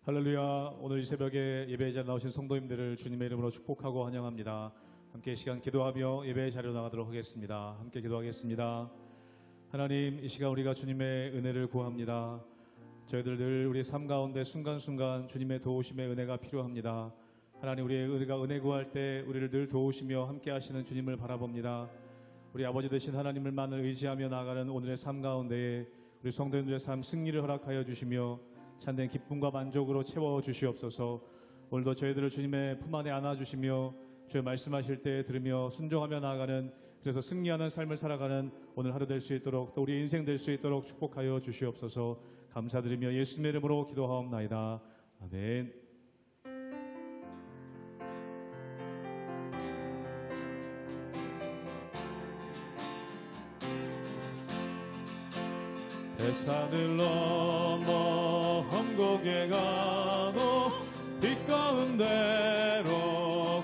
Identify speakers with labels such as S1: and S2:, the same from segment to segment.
S1: 할렐루야. 오늘 이 새벽에 예배의 자리에 나오신 성도님들을 주님의 이름으로 축복하고 환영합니다. 함께 이 시간 기도하며 예배의 자리로 나가도록 하겠습니다. 함께 기도하겠습니다. 하나님, 이 시간 우리가 주님의 은혜를 구합니다. 저희들 늘 우리의 삶 가운데 순간순간 주님의 도우심의 은혜가 필요합니다. 하나님, 우리가 은혜 구할 때 우리를 늘 도우시며 함께 하시는 주님을 바라봅니다. 우리 아버지 되신 하나님을만을 의지하며 나아가는 오늘의 삶 가운데에 우리 성도님들의 삶 승리를 허락하여 주시며 참된 기쁨과 만족으로 채워주시옵소서. 오늘도 저희들을 주님의 품 안에 안아주시며 주의 말씀하실 때 들으며 순종하며 나아가는, 그래서 승리하는 삶을 살아가는 오늘 하루 될 수 있도록, 또 우리의 인생 될 수 있도록 축복하여 주시옵소서. 감사드리며 예수님의 이름으로 기도하옵나이다. 아멘. 대산을 넘어 험곡에 가도 빛 가운데로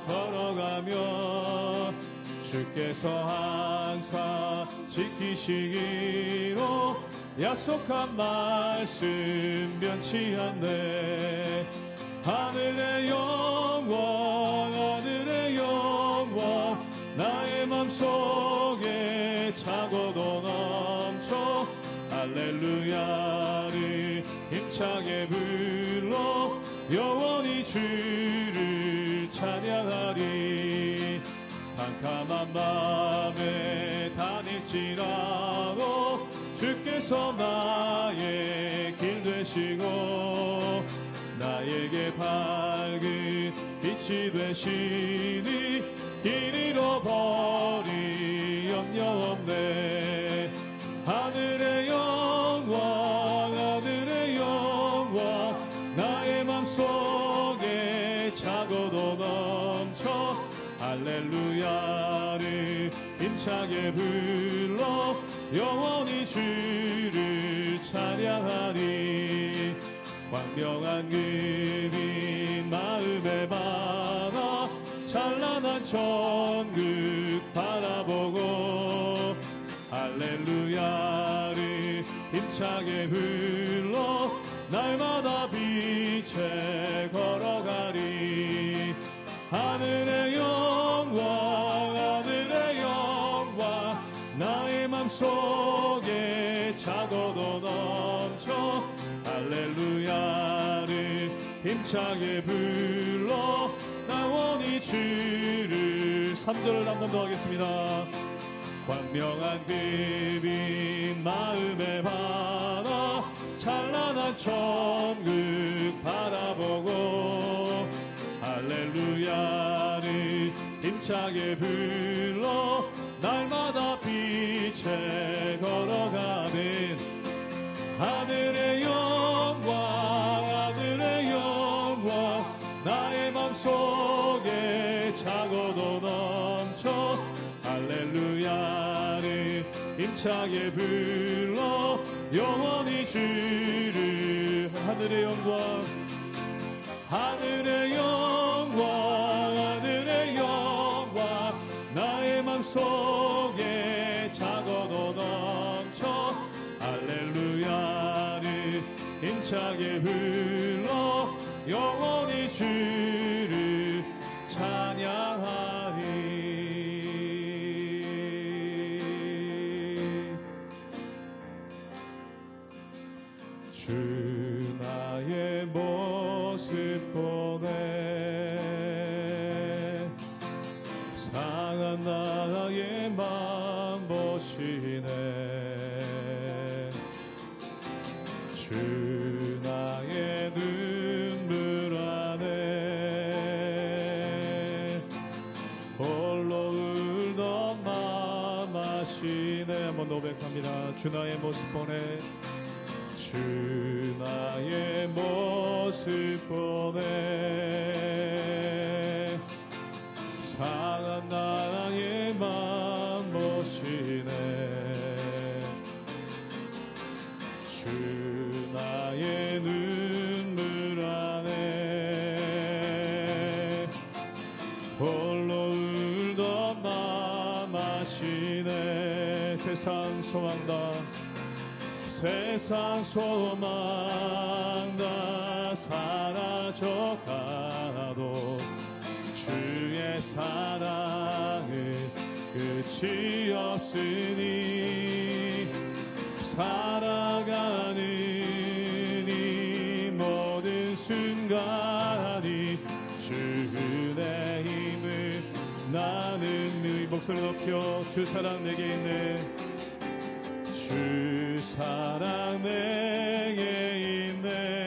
S1: 걸어가며 주께서 항상 지키시기로 약속한 말씀 변치 않네. 하늘의 영광, 하늘의 영광, 나의 맘속에 차고도 넘쳐 할렐루야를 힘차게 불러 영원히 주를 찬양하리. 캄캄한 밤에 다닐지라도 주께서 나의 길 되시고 나에게 밝은 빛이 되시니 길 잃어버리 염려 없네. 하늘의 영광, 하늘의 영광, 나의 맘속에 차고도 넘쳐 할렐루야를 힘차게 불러 영원히 주를 찬양하리. 광명한 그빛 마음에 받아 찬란한 천국 바라보고 할렐루야를 힘차게 불러 날마다 빛에 걸어가리. 하늘의 영광, 하늘의 영광, 나의 맘속에 차고도 넘쳐 할렐루야를 힘차게 불러 영원히 주를 3절을 한 번 더 하겠습니다. 광명한 그빛 마음에 받아 찬란한 천국 바라보고 할렐루야를 힘차게 불러 날마다 빛에 걸어가는 하늘의 영광, 하늘의 영광, 나의 맘속에 차고도 넘쳐 할렐루야를 힘차게 불러 영원히 주를. 하늘의 영광, 하늘의 영광, 하늘의 영광, 나의 맘속에 차고도 넘쳐 할렐루야를 힘차게 불러 영원히 주를 찬양하리. 주 나의 모습 보네. 상한 나의 맘 보시네. 주 나의 눈물 안에 홀로 울던 맘 아시네. 한번 고백합니다. 주 나의 모습 보네. 주 나의 모습 보네. 상한 나의 맘 보시네. 주 나의 눈물 안에 홀로 울던 맘 아시네. 세상 소망 다 세상 소망 다 사라져가도 주의 사랑은 끝이 없으니 살아가는 이 모든 순간이 주의 힘을 나는 이 목소리 높여 주 사랑 내게 있네 주 사랑 내게 있네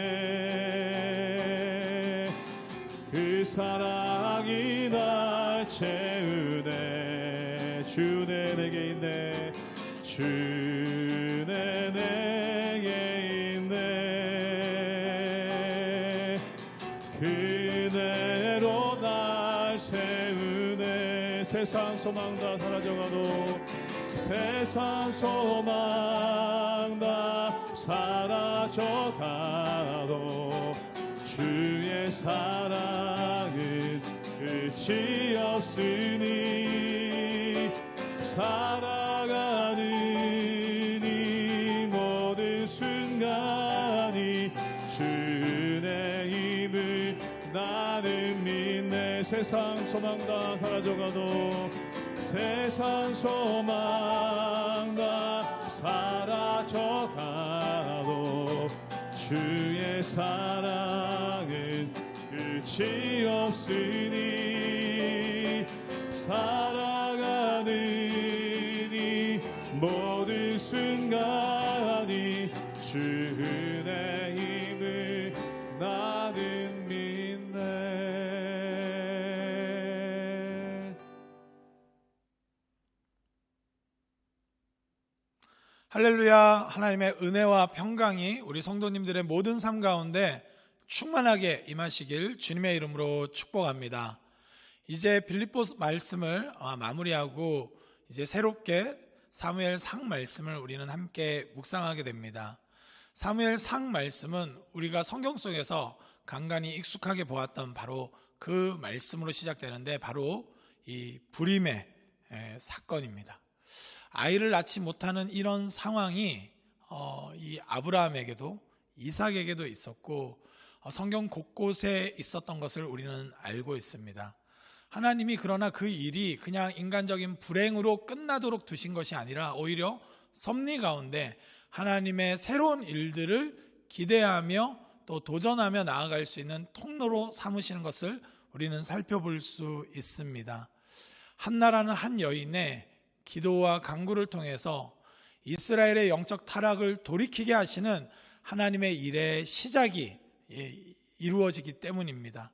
S1: 그 사랑이 날 채우네 주내 내게 있네 주내 내게 있네 그대로 날 세우네 세상 소망 다 사라져가도 세상 소망 다 사라져가도 주의 사랑은 끝이 없으니 살아가는 이 모든 순간이 주의 힘을 나는 믿네 세상 소망 다 사라져가도 세상 소망 다 사라져가도 주의 사랑은 끝이 없으니 살아가는 이 모든 순간이 주의 힘을 나는 믿네.
S2: 할렐루야. 하나님의 은혜와 평강이 우리 성도님들의 모든 삶 가운데 충만하게 임하시길 주님의 이름으로 축복합니다. 이제 빌립보서 말씀을 마무리하고 이제 새롭게 사무엘상 말씀을 우리는 함께 묵상하게 됩니다. 사무엘상 말씀은 우리가 성경 속에서 간간히 익숙하게 보았던 바로 그 말씀으로 시작되는데 바로 이 불임의 사건입니다. 아이를 낳지 못하는 이런 상황이 이 아브라함에게도 이삭에게도 있었고 성경 곳곳에 있었던 것을 우리는 알고 있습니다. 하나님이 그러나 그 일이 그냥 인간적인 불행으로 끝나도록 두신 것이 아니라 오히려 섭리 가운데 하나님의 새로운 일들을 기대하며 또 도전하며 나아갈 수 있는 통로로 삼으시는 것을 우리는 살펴볼 수 있습니다. 한나라는 한 여인의 기도와 간구를 통해서 이스라엘의 영적 타락을 돌이키게 하시는 하나님의 일의 시작이 이루어지기 때문입니다.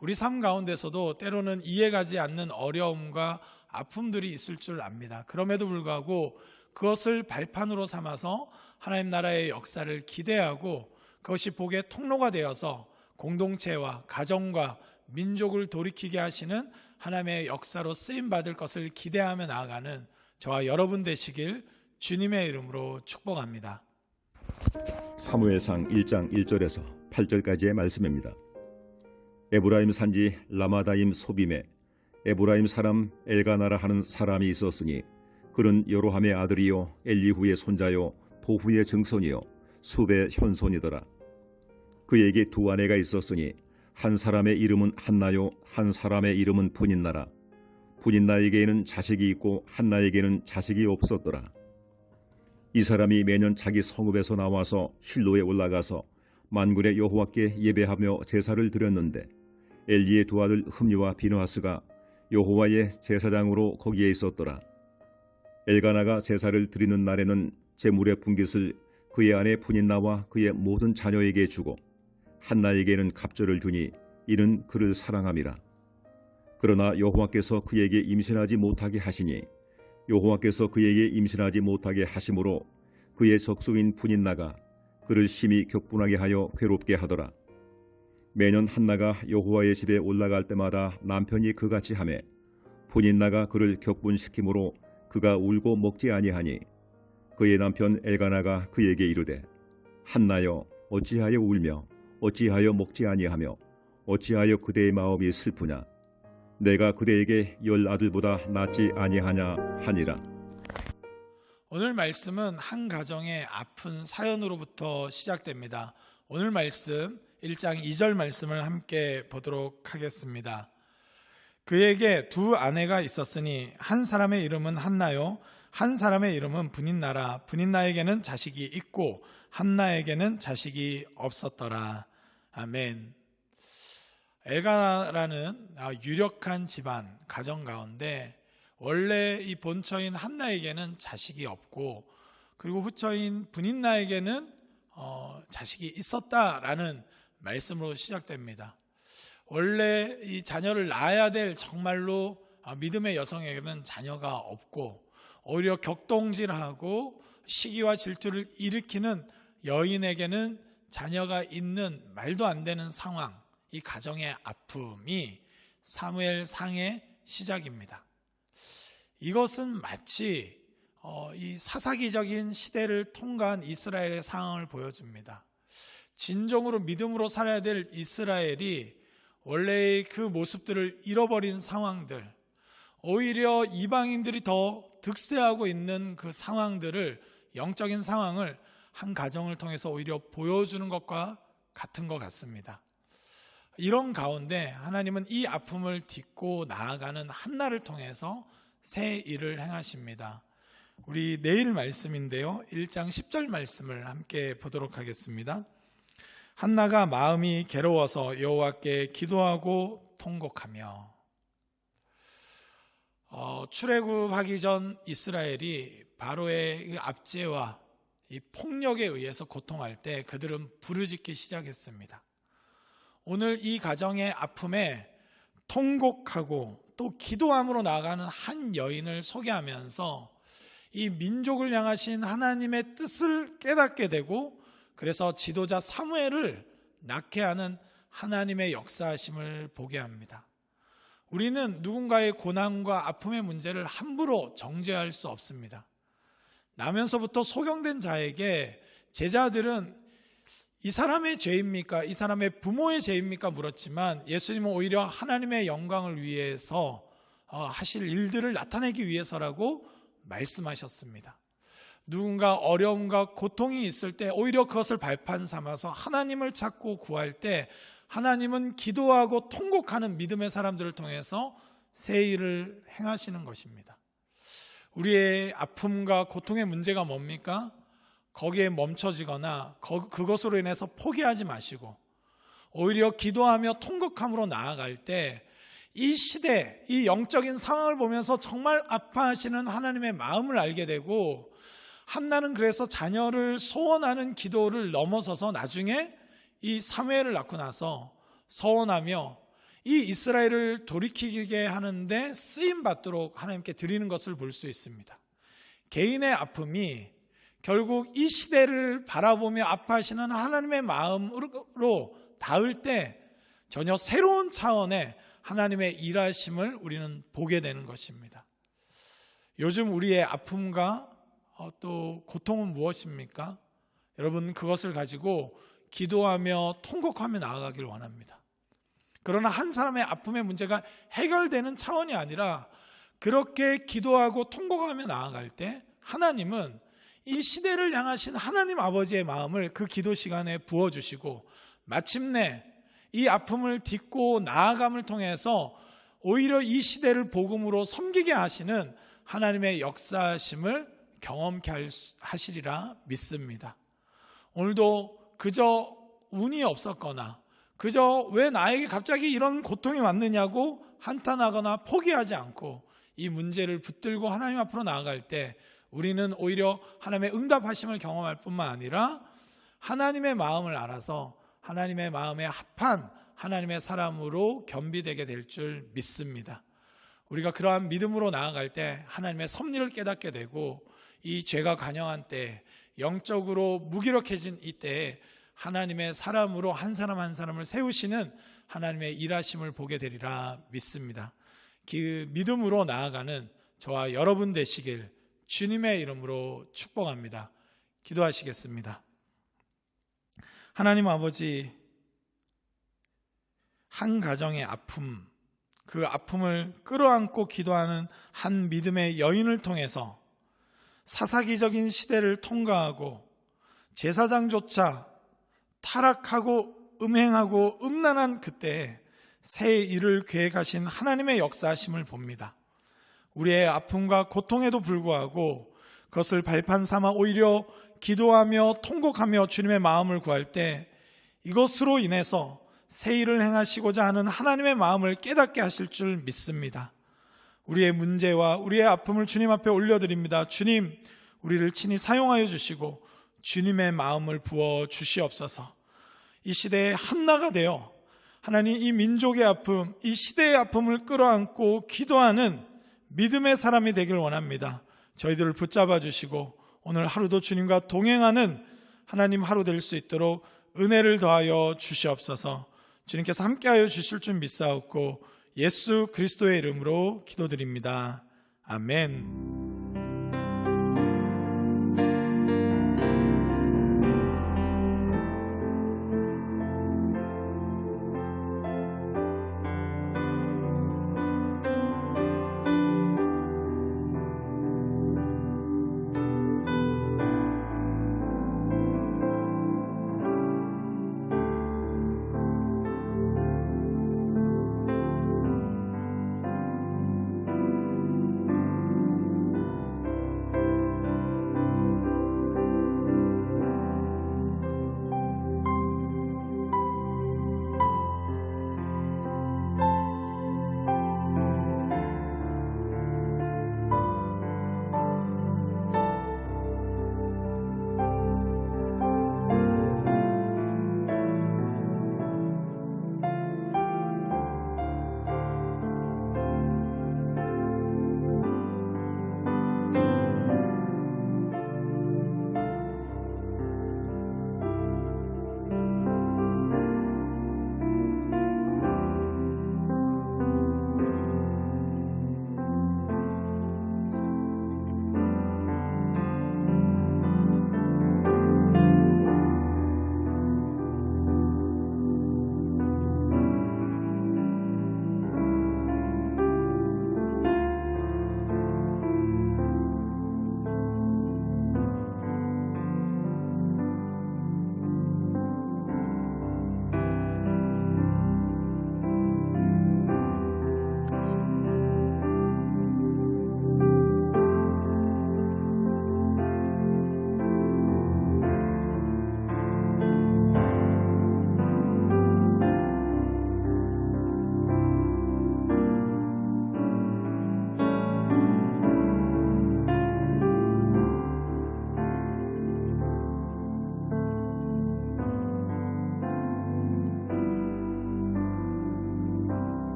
S2: 우리 삶 가운데서도 때로는 이해가지 않는 어려움과 아픔들이 있을 줄 압니다. 그럼에도 불구하고 그것을 발판으로 삼아서 하나님 나라의 역사를 기대하고 그것이 복의 통로가 되어서 공동체와 가정과 민족을 돌이키게 하시는 하나님의 역사로 쓰임받을 것을 기대하며 나아가는 저와 여러분 되시길 주님의 이름으로 축복합니다.
S3: 사무엘상 1장 1절에서 8절까지의 말씀입니다. 에브라임 산지 라마다임 소빔에 에브라임 사람 엘가나라 하는 사람이 있었으니 그는 여로함의 아들이요 엘리후의 손자요 도후의 증손이요 숲의 현손이더라. 그에게 두 아내가 있었으니 한 사람의 이름은 한나요 한 사람의 이름은 분인나라. 분인나에게는 자식이 있고 한나에게는 자식이 없었더라. 이 사람이 매년 자기 성읍에서 나와서 실로에 올라가서 만군의 여호와께 예배하며 제사를 드렸는데 엘리의 두 아들 흠니와 비느하스가 여호와의 제사장으로 거기에 있었더라. 엘가나가 제사를 드리는 날에는 제물의 분깃을 그의 아내 분인나와 그의 모든 자녀에게 주고 한나에게는 갑절을 주니 이는 그를 사랑함이라. 그러나 여호와께서 그에게 임신하지 못하게 하시니 여호와께서 그에게 임신하지 못하게 하심으로 그의 적수인 분인나가 그를 심히 격분하게 하여 괴롭게 하더라. 매년 한나가 여호와의 집에 올라갈 때마다 남편이 그같이 하매 분인나가 그를 격분시키므로 그가 울고 먹지 아니하니 그의 남편 엘가나가 그에게 이르되 한나여 어찌하여 울며 어찌하여 먹지 아니하며 어찌하여 그대의 마음이 슬프냐 내가 그대에게 10 아들보다 낫지 아니하냐 하니라.
S2: 오늘 말씀은 한 가정의 아픈 사연으로부터 시작됩니다. 오늘 말씀 1장 2절 말씀을 함께 보도록 하겠습니다. 그에게 두 아내가 있었으니 한 사람의 이름은 한나요, 한 사람의 이름은 브닛나라. 브닛나에게는 자식이 있고 한나에게는 자식이 없었더라. 아멘. 엘가나라는 유력한 집안 가정 가운데 원래 이 본처인 한나에게는 자식이 없고, 그리고 후처인 브닛나에게는 자식이 있었다라는 말씀으로 시작됩니다. 원래 이 자녀를 낳아야 될 정말로 믿음의 여성에게는 자녀가 없고, 오히려 격동질하고 시기와 질투를 일으키는 여인에게는 자녀가 있는 말도 안 되는 상황, 이 가정의 아픔이 사무엘상의 시작입니다. 이것은 마치 이 사사기적인 시대를 통과한 이스라엘의 상황을 보여줍니다. 진정으로 믿음으로 살아야 될 이스라엘이 원래의 그 모습들을 잃어버린 상황들, 오히려 이방인들이 더 득세하고 있는 그 상황들을, 영적인 상황을 한 가정을 통해서 오히려 보여주는 것과 같은 것 같습니다. 이런 가운데 하나님은 이 아픔을 딛고 나아가는 한나를 통해서 새 일을 행하십니다. 우리 내일 말씀인데요, 1장 10절 말씀을 함께 보도록 하겠습니다. 한나가 마음이 괴로워서 여호와께 기도하고 통곡하며. 출애굽하기 전 이스라엘이 바로의 압제와 이 폭력에 의해서 고통할 때 그들은 부르짖기 시작했습니다. 오늘 이 가정의 아픔에 통곡하고 또 기도함으로 나아가는 한 여인을 소개하면서 이 민족을 향하신 하나님의 뜻을 깨닫게 되고, 그래서 지도자 사무엘을 낳게 하는 하나님의 역사하심을 보게 합니다. 우리는 누군가의 고난과 아픔의 문제를 함부로 정죄할 수 없습니다. 나면서부터 소경된 자에게 제자들은 이 사람의 죄입니까? 이 사람의 부모의 죄입니까? 물었지만 예수님은 오히려 하나님의 영광을 위해서 하실 일들을 나타내기 위해서라고 말씀하셨습니다. 누군가 어려움과 고통이 있을 때 오히려 그것을 발판 삼아서 하나님을 찾고 구할 때 하나님은 기도하고 통곡하는 믿음의 사람들을 통해서 새 일을 행하시는 것입니다. 우리의 아픔과 고통의 문제가 뭡니까? 거기에 멈춰지거나 그것으로 인해서 포기하지 마시고 오히려 기도하며 통곡함으로 나아갈 때 이 시대, 이 영적인 상황을 보면서 정말 아파하시는 하나님의 마음을 알게 되고, 한나는 그래서 자녀를 소원하는 기도를 넘어서서 나중에 이 사무엘을 낳고 나서 서원하며 이 이스라엘을 돌이키게 하는데 쓰임 받도록 하나님께 드리는 것을 볼 수 있습니다. 개인의 아픔이 결국 이 시대를 바라보며 아파하시는 하나님의 마음으로 닿을 때 전혀 새로운 차원의 하나님의 일하심을 우리는 보게 되는 것입니다. 요즘 우리의 아픔과 또 고통은 무엇입니까? 여러분, 그것을 가지고 기도하며 통곡하며 나아가길 원합니다. 그러나 한 사람의 아픔의 문제가 해결되는 차원이 아니라 그렇게 기도하고 통곡하며 나아갈 때 하나님은 이 시대를 향하신 하나님 아버지의 마음을 그 기도 시간에 부어주시고 마침내 이 아픔을 딛고 나아감을 통해서 오히려 이 시대를 복음으로 섬기게 하시는 하나님의 역사하심을 경험케 하시리라 믿습니다. 오늘도 그저 운이 없었거나 그저 왜 나에게 갑자기 이런 고통이 왔느냐고 한탄하거나 포기하지 않고 이 문제를 붙들고 하나님 앞으로 나아갈 때 우리는 오히려 하나님의 응답하심을 경험할 뿐만 아니라 하나님의 마음을 알아서 하나님의 마음에 합한 하나님의 사람으로 겸비되게 될 줄 믿습니다. 우리가 그러한 믿음으로 나아갈 때 하나님의 섭리를 깨닫게 되고 이 죄가 관영한 때, 영적으로 무기력해진 이때에 하나님의 사람으로 한 사람 한 사람을 세우시는 하나님의 일하심을 보게 되리라 믿습니다. 그 믿음으로 나아가는 저와 여러분 되시길 주님의 이름으로 축복합니다. 기도하시겠습니다. 하나님 아버지, 한 가정의 아픔, 그 아픔을 끌어안고 기도하는 한 믿음의 여인을 통해서 사사기적인 시대를 통과하고 제사장조차 타락하고 음행하고 음란한 그때에 새 일을 계획하신 하나님의 역사하심을 봅니다. 우리의 아픔과 고통에도 불구하고 그것을 발판 삼아 오히려 기도하며 통곡하며 주님의 마음을 구할 때 이것으로 인해서 새 일을 행하시고자 하는 하나님의 마음을 깨닫게 하실 줄 믿습니다. 우리의 문제와 우리의 아픔을 주님 앞에 올려드립니다. 주님, 우리를 친히 사용하여 주시고 주님의 마음을 부어 주시옵소서. 이 시대에 한나가 되어 하나님 이 민족의 아픔, 이 시대의 아픔을 끌어안고 기도하는 믿음의 사람이 되길 원합니다. 저희들을 붙잡아 주시고 오늘 하루도 주님과 동행하는 하나님 하루 될 수 있도록 은혜를 더하여 주시옵소서. 주님께서 함께하여 주실 줄 믿사옵고 예수 그리스도의 이름으로 기도드립니다. 아멘.